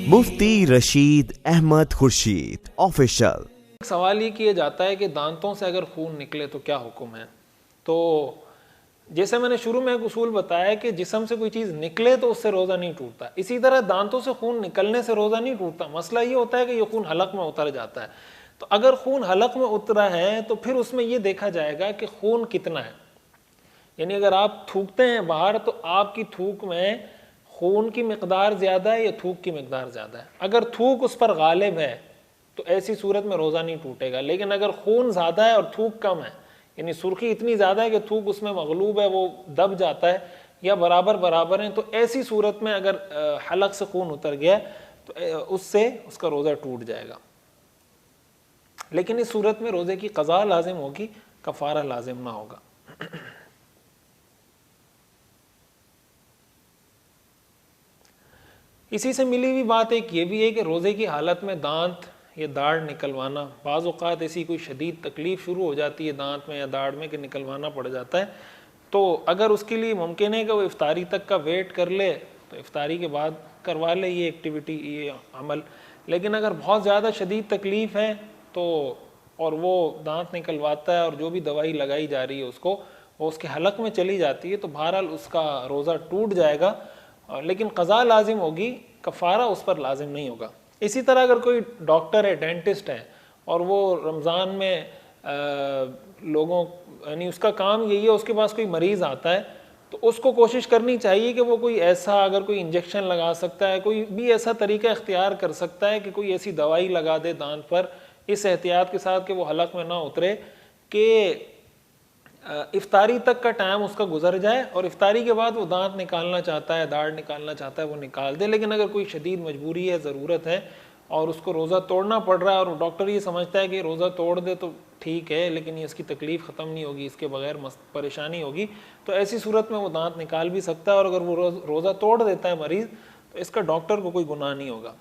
मुफ्ती Rashid Ahmad Khurshid official. सवाल ये किया जाता है कि दांतों से अगर खून निकले तो क्या हुक्म है। तो जैसे मैंने शुरू में एक उसूल बताया कि जिस्म से कोई चीज़ निकले तो उससे रोज़ा नहीं टूटता, इसी तरह दांतों से खून निकलने से रोज़ा नहीं टूटता। मसला ये होता है कि ये खून हलक में उतर जाता है। तो अगर खून हलक में उतरा है तो फिर उसमें ये देखा जाएगा कि खून कितना है। यानी अगर आप थूकते हैं बाहर तो आपकी थूक में खून की मिकदार ज़्यादा है या थूक की मिकदार ज़्यादा है। अगर थूक उस पर गालिब है तो ऐसी सूरत में रोज़ा नहीं टूटेगा। लेकिन अगर खून ज़्यादा है और थूक कम है, यानी सुर्खी इतनी ज़्यादा है कि थूक उसमें मगलूब है, वो दब जाता है या बराबर बराबर है, तो ऐसी सूरत में अगर हलक से खून उतर गया तो उससे उसका रोज़ा टूट जाएगा। लेकिन इस सूरत में रोज़े की क़ज़ा लाजिम होगी, कफ़ारा लाजिम ना होगा। इसी से मिली हुई बात एक ये भी है कि रोज़े की हालत में दांत या दाढ़ निकलवाना, बाज़ औक़ात ऐसी कोई शदीद तकलीफ़ शुरू हो जाती है दांत में या दाढ़ में कि निकलवाना पड़ जाता है, तो अगर उसके लिए मुमकिन है कि वो इफ्तारी तक का वेट कर ले तो इफ्तारी के बाद करवा ले ये एक्टिविटी, ये अमल। लेकिन अगर बहुत ज़्यादा शदीद तकलीफ़ है तो और वो दांत निकलवाता है और जो भी दवाई लगाई जा रही है उसको वो उसके हलक में चली जाती है तो बहरहाल उसका रोज़ा टूट जाएगा, लेकिन क़ज़ा लाजिम होगी, कफ़ारा उस पर लाजिम नहीं होगा। इसी तरह अगर कोई डॉक्टर है, डेंटिस्ट है और वो रमज़ान में लोगों यानी उसका काम यही है, उसके पास कोई मरीज़ आता है तो उसको कोशिश करनी चाहिए कि वो कोई ऐसा, अगर कोई इंजेक्शन लगा सकता है, कोई भी ऐसा तरीका इख्तियार कर सकता है कि कोई ऐसी दवाई लगा दे दांत पर इस एहतियात के साथ कि वो हलक में ना उतरे, कि इफ्तारी तक का टाइम उसका गुजर जाए और इफ्तारी के बाद वो दांत निकालना चाहता है, दाढ़ निकालना चाहता है, वो निकाल दे। लेकिन अगर कोई शदीद मजबूरी है, ज़रूरत है और उसको रोज़ा तोड़ना पड़ रहा है और डॉक्टर ये समझता है कि रोज़ा तोड़ दे तो ठीक है लेकिन ये इसकी तकलीफ़ ख़त्म नहीं होगी, इसके बगैर परेशानी होगी, तो ऐसी सूरत में वो दांत निकाल भी सकता है। और अगर वो रोज़ा तोड़ देता है मरीज़ तो इसका डॉक्टर को कोई गुनाह नहीं होगा।